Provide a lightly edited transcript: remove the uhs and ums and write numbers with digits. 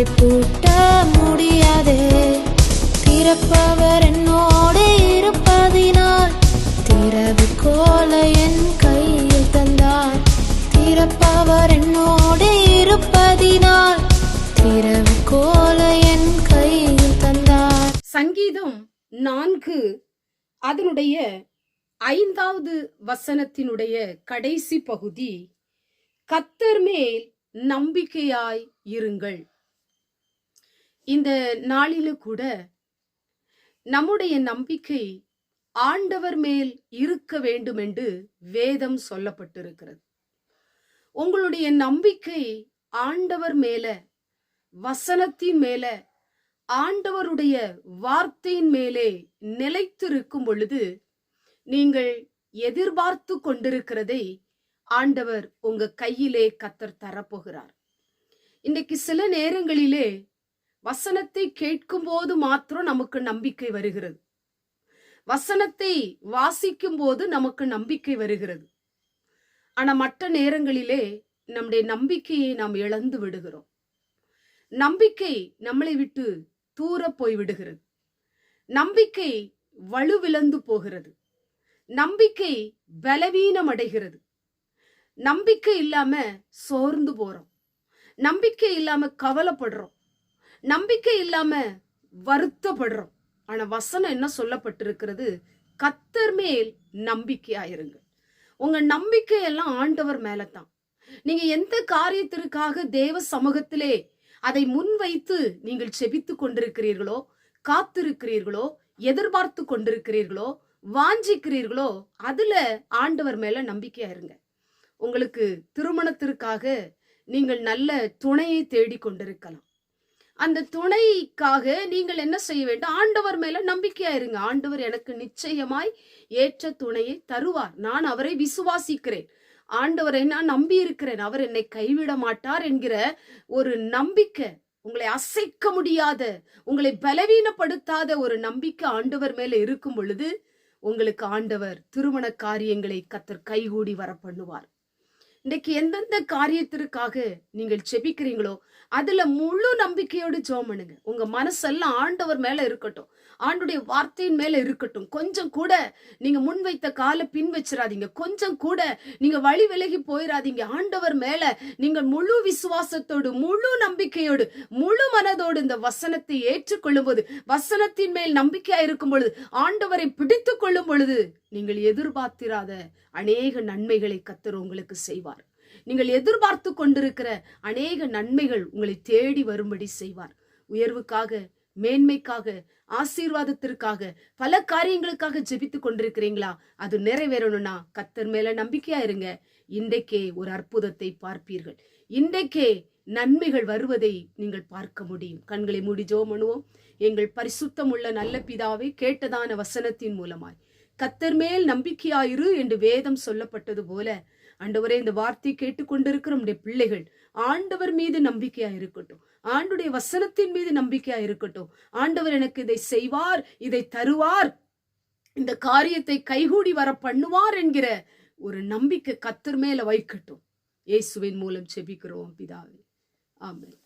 வாசலை பூட்ட முடியாதே. திறப்பவர் என்னோடு இருப்பதினால் திறவுகோலை என் கையில் தந்தார். திறப்பவர் என்னோடு இருப்பதினால் திறவுகோலை என் கையில் தந்தார். சங்கீதம் 4 அதனுடைய 5வது வசனத்தினுடைய கடைசி பகுதி, கர்த்தர் மேல் நம்பிக்கையாய் இருங்கள். இந்த நாளில கூட நம்முடைய நம்பிக்கை ஆண்டவர் மேல் இருக்க வேண்டும் என்று வேதம் சொல்லப்பட்டிருக்கிறது. உங்களுடைய நம்பிக்கை ஆண்டவர் மேல, வசனத்தின் மேல, ஆண்டவருடைய வார்த்தையின் மேலே நிலைத்திருக்கும் பொழுது நீங்கள் எதிர்பார்த்து கொண்டிருக்கிறதை ஆண்டவர் உங்க கையிலே கர்த்தர் தரப்போகிறார். இன்னைக்கு சில நேரங்களிலே வசனத்தை கேட்கும் போது மாத்திரம் நமக்கு நம்பிக்கை வருகிறது. வசனத்தை வாசிக்கும் போது நமக்கு நம்பிக்கை வருகிறது. ஆனா மற்ற நேரங்களிலே நம்முடைய நம்பிக்கையை நாம் இழந்து விடுகிறோம். நம்பிக்கை நம்மளை விட்டு தூர போய் விடுகிறது. நம்பிக்கை வலுவிழந்து போகிறது. நம்பிக்கை பலவீனம் அடைகிறது. நம்பிக்கை இல்லாம சோர்ந்து போறோம். நம்பிக்கை இல்லாம கவலைப்படுறோம். நம்பிக்கை இல்லாம வருத்தப்படுறோம். ஆனா வசனம் என்ன சொல்லப்பட்டிருக்கிறது? கர்த்தர் மேல் நம்பிக்கையாயிருங்க. உங்க நம்பிக்கை எல்லாம் ஆண்டவர் மேலதான். நீங்க எந்த காரியத்திற்காக தேவ சமூகத்திலே அதை முன்வைத்து நீங்கள் செபித்து கொண்டிருக்கிறீர்களோ, காத்திருக்கிறீர்களோ, எதிர்பார்த்து கொண்டிருக்கிறீர்களோ, வாஞ்சிக்கிறீர்களோ, அதுல ஆண்டவர் மேல நம்பிக்கையா இருங்க. உங்களுக்கு திருமணத்திற்காக நீங்கள் நல்ல துணையை தேடி கொண்டிருக்கலாம். அந்த துணைக்காக நீங்கள் என்ன செய்ய வேண்டும்? ஆண்டவர் மேல நம்பிக்கையா இருங்க. ஆண்டவர் எனக்கு நிச்சயமாய் ஏற்ற துணையை தருவார். நான் அவரை விசுவாசிக்கிறேன். ஆண்டவரை நான் நம்பி இருக்கிறேன். அவர் என்னை கைவிட மாட்டார் என்கிற ஒரு நம்பிக்கை, உங்களை அசைக்க முடியாத, உங்களை பலவீனப்படுத்தாத ஒரு நம்பிக்கை ஆண்டவர் மேல இருக்கும் பொழுது உங்களுக்கு ஆண்டவர் திருமண காரியங்களை கர்த்தர் கைகூடி வர பண்ணுவார். இன்றைக்கு எந்தெந்த காரியத்திற்காக நீங்கள் செபிக்கிறீங்களோ அதுல முழு நம்பிக்கையோடு ஜெபம் பண்ணுங்க. உங்க மனசெல்லாம் ஆண்டவர் மேல இருக்கட்டும், ஆண்டுடைய வார்த்தையின் மேல இருக்கட்டும். கொஞ்சம் கூட நீங்க முன்வைத்த காலை பின் வச்சிடாதீங்க. கொஞ்சம் கூட நீங்க வழி விலகி போயிடாதீங்க. ஆண்டவர் மேல நீங்கள் முழு விசுவாசத்தோடு, முழு நம்பிக்கையோடு, முழு மனதோடு இந்த வசனத்தை ஏற்றுக்கொள்ளும் போது, வசனத்தின் மேல் நம்பிக்கையா இருக்கும் பொழுது, ஆண்டவரை பிடித்து கொள்ளும் பொழுது நீங்கள் எதிர்பார்த்திராத அநேக நன்மைகளை கர்த்தர் உங்களுக்கு செய்வார். நீங்கள் எதிர்பார்த்து கொண்டிருக்கிற அநேக நன்மைகள் உங்களை தேடி வரும்படி செய்வார். உயர்வுக்காக, மேன்மைக்காக, ஆசீர்வாதத்திற்காக, பல காரியங்களுக்காக ஜெபித்து கொண்டிருக்கிறீங்களா? அது நிறைவேறணும்னா கர்த்தர் மேல நம்பிக்கையா இருங்க. இன்றைக்கே ஒரு அற்புதத்தை பார்ப்பீர்கள். இன்றைக்கே நன்மைகள் வருவதை நீங்கள் பார்க்க முடியும். கண்களை மூடி ஜெபம் பண்ணுவோம். எங்கள் பரிசுத்தம் உள்ள நல்ல பிதாவே, கேட்டதான வசனத்தின் மூலமாய் கர்த்தர் மேல் நம்பிக்கையாயிரு என்று வேதம் சொல்லப்பட்டது போல, ஆண்டவரே, இந்த வார்த்தை கேட்டுக்கொண்டிருக்கிற நம்முடைய பிள்ளைகள் ஆண்டவர் மீது நம்பிக்கையா இருக்கட்டும். ஆண்டுடைய வசனத்தின் மீது நம்பிக்கையா இருக்கட்டும். ஆண்டவர் எனக்கு இதை செய்வார், இதை தருவார், இந்த காரியத்தை கைகூடி வர பண்ணுவார் என்கிற ஒரு நம்பிக்கை கர்த்தர் மேல வைக்கட்டும். இயேசுவின் மூலம் செபிக்கிறோம் பிதாவே. ஆமென்.